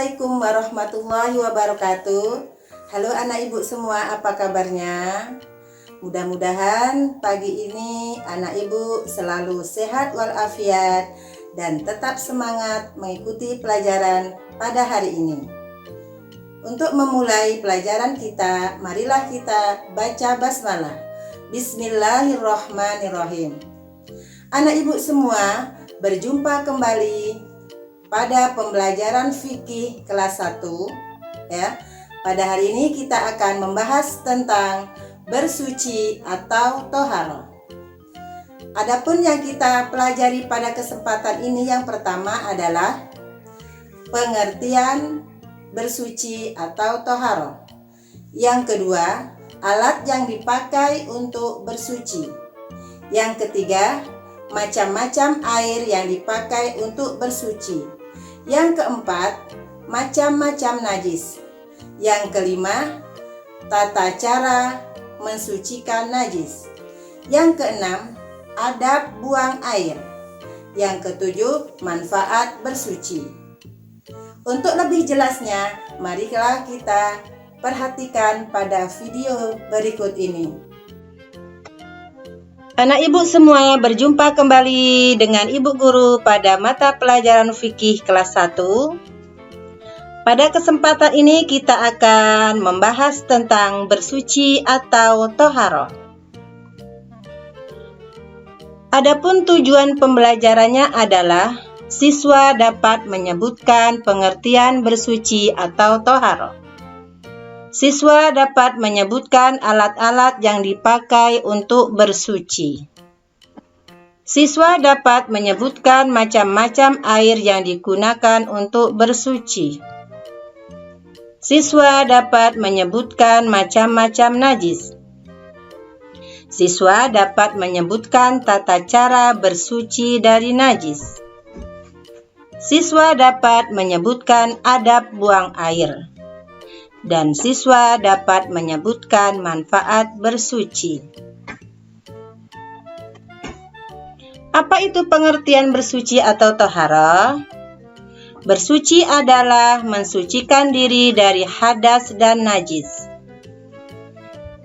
Assalamualaikum warahmatullahi wabarakatuh. Halo anak ibu semua, apa kabarnya? Mudah-mudahan pagi ini anak ibu selalu sehat walafiat dan tetap semangat mengikuti pelajaran pada hari ini. Untuk memulai pelajaran kita, marilah kita baca basmalah. Bismillahirrahmanirrahim. Anak ibu semua, berjumpa kembali pada pembelajaran fikih kelas 1 ya. Pada hari ini kita akan membahas tentang bersuci atau toharoh. Adapun yang kita pelajari pada kesempatan ini yang pertama adalah pengertian bersuci atau toharoh. Yang kedua, alat yang dipakai untuk bersuci. Yang ketiga, macam-macam air yang dipakai untuk bersuci. Yang keempat, macam-macam najis. Yang kelima, tata cara mensucikan najis. Yang keenam, adab buang air. Yang ketujuh, manfaat bersuci. Untuk lebih jelasnya, marilah kita perhatikan pada video berikut ini. Anak ibu semua, berjumpa kembali dengan ibu guru pada mata pelajaran fikih kelas 1. Pada kesempatan ini kita akan membahas tentang bersuci atau toharoh. Adapun tujuan pembelajarannya adalah siswa dapat menyebutkan pengertian bersuci atau toharoh. Siswa dapat menyebutkan alat-alat yang dipakai untuk bersuci. Siswa dapat menyebutkan macam-macam air yang digunakan untuk bersuci. Siswa dapat menyebutkan macam-macam najis. Siswa dapat menyebutkan tata cara bersuci dari najis. Siswa dapat menyebutkan adab buang air. Dan siswa dapat menyebutkan manfaat bersuci. Apa itu pengertian bersuci atau toharoh? Bersuci adalah mensucikan diri dari hadas dan najis.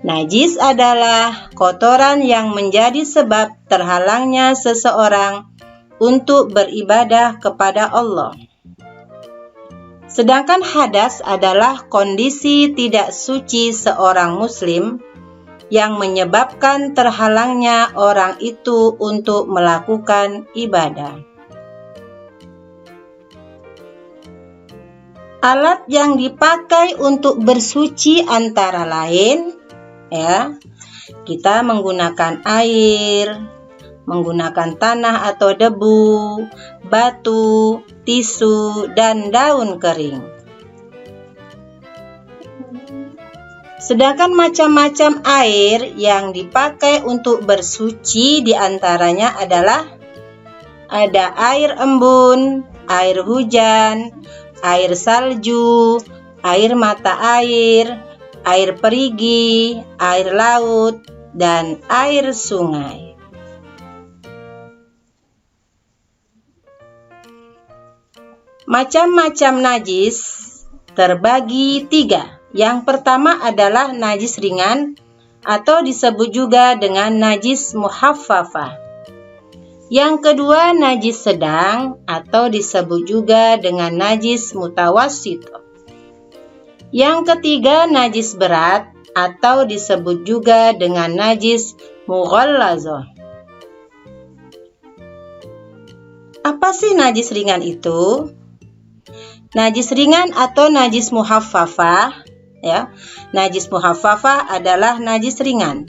Najis adalah kotoran yang menjadi sebab terhalangnya seseorang untuk beribadah kepada Allah. Sedangkan hadas adalah kondisi tidak suci seorang muslim yang menyebabkan terhalangnya orang itu untuk melakukan ibadah. Alat yang dipakai untuk bersuci antara lain kita menggunakan air, menggunakan tanah atau debu, batu, tisu, dan daun kering. Sedangkan macam-macam air yang dipakai untuk bersuci diantaranya adalah ada air embun, air hujan, air salju, air mata air perigi, air laut, dan air sungai. Macam-macam najis terbagi 3. Yang pertama adalah najis ringan atau disebut juga dengan najis muhaffafah. Yang kedua najis sedang atau disebut juga dengan najis mutawassithah. Yang ketiga najis berat atau disebut juga dengan najis mughallazah. Apa sih najis ringan itu? Najis ringan atau najis muhaffafah najis muhaffafah adalah najis ringan.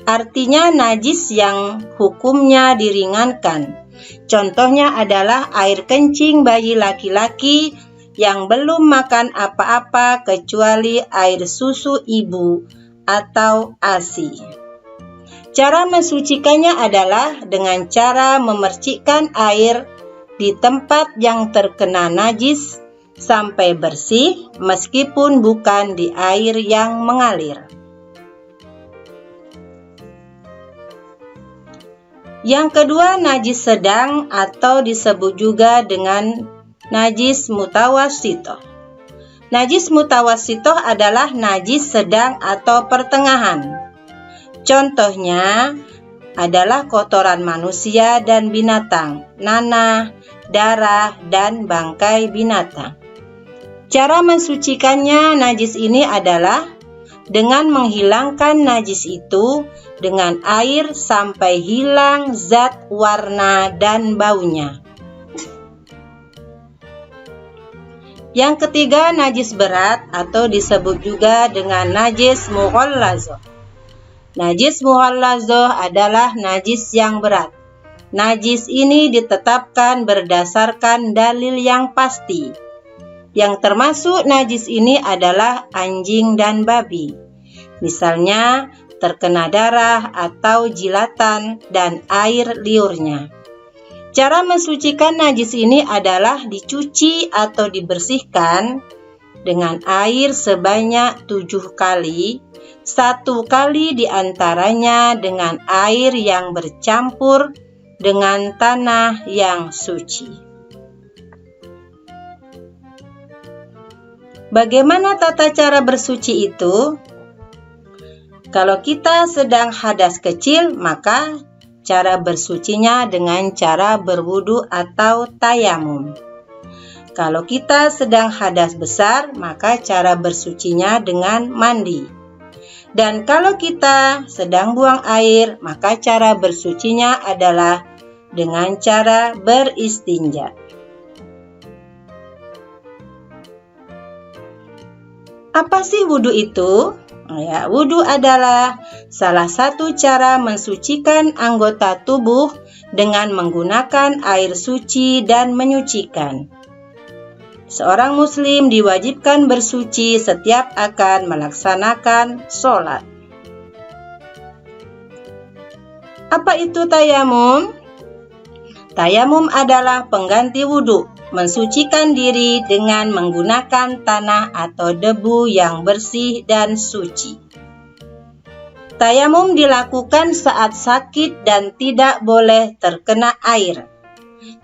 Artinya najis yang hukumnya diringankan. Contohnya adalah air kencing bayi laki-laki yang belum makan apa-apa kecuali air susu ibu atau ASI. Cara mensucikannya adalah dengan cara memercikkan air di tempat yang terkena najis sampai bersih meskipun bukan di air yang mengalir. Yang kedua najis sedang atau disebut juga dengan najis mutawassithah. Najis mutawassitoh adalah najis sedang atau pertengahan. Contohnya adalah kotoran manusia dan binatang, nanah, darah, dan bangkai binatang. Cara mensucikannya najis ini adalah dengan menghilangkan najis itu dengan air sampai hilang zat, warna, dan baunya. Yang ketiga, najis berat atau disebut juga dengan najis mughallazoh. Najis mughallazoh adalah najis yang berat. Najis ini ditetapkan berdasarkan dalil yang pasti. Yang termasuk najis ini adalah anjing dan babi. Misalnya, terkena darah atau jilatan dan air liurnya. Cara mensucikan najis ini adalah dicuci atau dibersihkan dengan air sebanyak 7 kali, 1 kali diantaranya dengan air yang bercampur dengan tanah yang suci. Bagaimana tata cara bersuci itu? Kalau kita sedang hadas kecil, maka cara bersucinya dengan cara berwudu atau tayamum. Kalau kita sedang hadas besar, maka cara bersucinya dengan mandi. Dan kalau kita sedang buang air, maka cara bersucinya adalah dengan cara beristinja. Apa sih wudu itu? Ya, wudu adalah salah satu cara mensucikan anggota tubuh dengan menggunakan air suci dan menyucikan. Seorang muslim diwajibkan bersuci setiap akan melaksanakan sholat. Apa itu tayamum? Tayamum adalah pengganti wudu, mensucikan diri dengan menggunakan tanah atau debu yang bersih dan suci. Tayamum dilakukan saat sakit dan tidak boleh terkena air,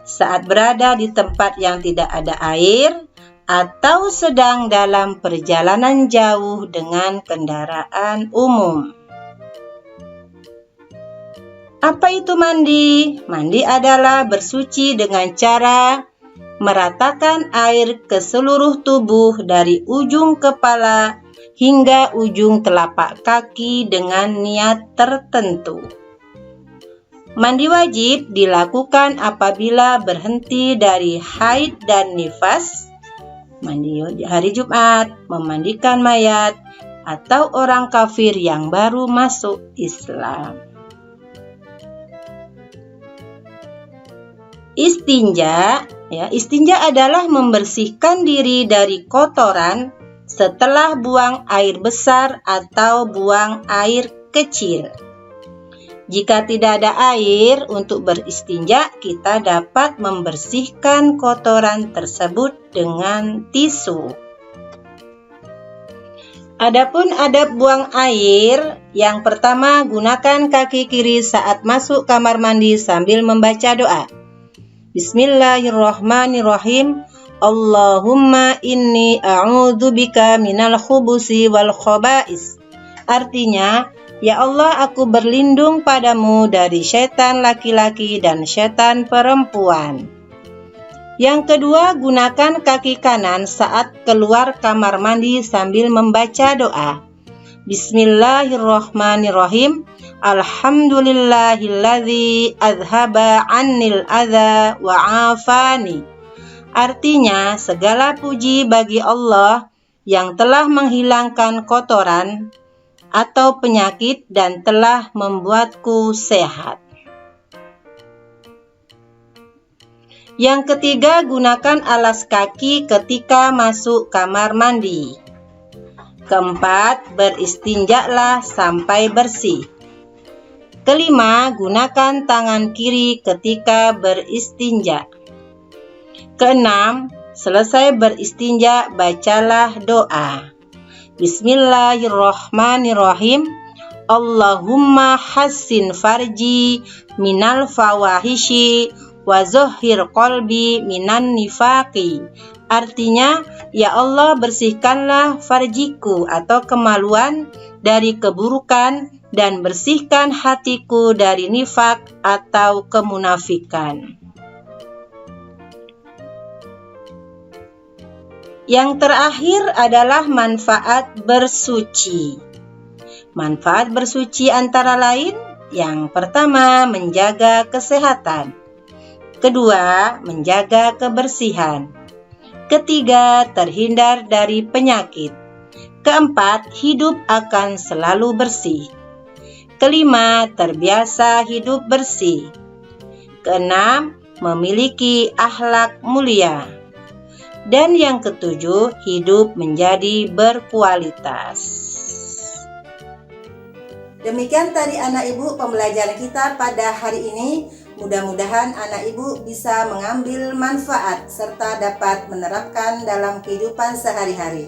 saat berada di tempat yang tidak ada air, atau sedang dalam perjalanan jauh dengan kendaraan umum. Apa itu mandi? Mandi adalah bersuci dengan cara meratakan air ke seluruh tubuh dari ujung kepala hingga ujung telapak kaki dengan niat tertentu. Mandi wajib dilakukan apabila berhenti dari haid dan nifas, mandi hari Jumat, memandikan mayat, atau orang kafir yang baru masuk Islam. Istinja, istinja adalah membersihkan diri dari kotoran setelah buang air besar atau buang air kecil. Jika tidak ada air untuk beristinja, kita dapat membersihkan kotoran tersebut dengan tisu. Adapun adab buang air, yang pertama gunakan kaki kiri saat masuk kamar mandi sambil membaca doa. Bismillahirrahmanirrahim. Allahumma inni a'udzubika minal khubusi wal khaba'is. Artinya, ya Allah, aku berlindung padamu dari setan laki-laki dan setan perempuan. Yang kedua, gunakan kaki kanan saat keluar kamar mandi sambil membaca doa. Bismillahirrahmanirrahim. Alhamdulillahilladzi azhaba annil adza wa afani. Artinya, segala puji bagi Allah yang telah menghilangkan kotoran atau penyakit dan telah membuatku sehat. Yang ketiga, gunakan alas kaki ketika masuk kamar mandi. Keempat, beristinjalah sampai bersih. Kelima, gunakan tangan kiri ketika beristinja. Keenam, selesai beristinja, bacalah doa. Bismillahirrahmanirrahim. Allahumma hassin farji minal fawahishi wa zuhhir qalbi minan nifaqi. Artinya, ya Allah bersihkanlah farjiku atau kemaluan dari keburukan dan bersihkan hatiku dari nifak atau kemunafikan. Yang terakhir adalah manfaat bersuci. Manfaat bersuci antara lain, yang pertama menjaga kesehatan, kedua menjaga kebersihan, ketiga terhindar dari penyakit, keempat hidup akan selalu bersih, kelima terbiasa hidup bersih, keenam memiliki akhlak mulia, dan yang ketujuh hidup menjadi berkualitas. Demikian tadi anak ibu pembelajaran kita pada hari ini. Mudah-mudahan anak ibu bisa mengambil manfaat serta dapat menerapkan dalam kehidupan sehari-hari.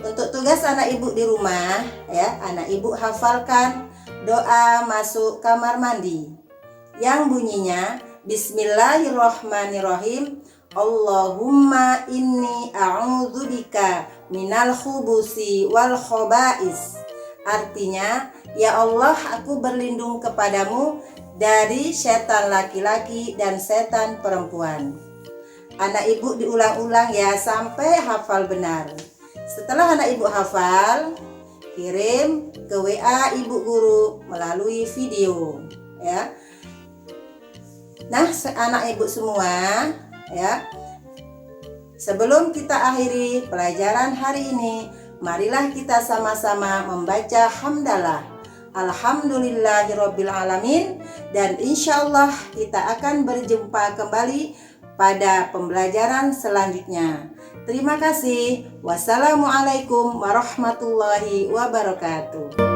Untuk tugas anak ibu di rumah, ya, anak ibu hafalkan doa masuk kamar mandi yang bunyinya Bismillahirrahmanirrahim. Allahumma inni a'udzubika minal khubusi wal khobais. Artinya, ya Allah, aku berlindung kepadamu dari setan laki-laki dan setan perempuan. Anak ibu diulang-ulang ya sampai hafal benar. Setelah anak ibu hafal, kirim ke WA ibu guru melalui video, ya. Nah, anak ibu semua, ya. Sebelum kita akhiri pelajaran hari ini, marilah kita sama-sama membaca hamdalah. Alhamdulillahirrabbilalamin. Dan insya Allah kita akan berjumpa kembali pada pembelajaran selanjutnya. Terima kasih. Wassalamualaikum warahmatullahi wabarakatuh.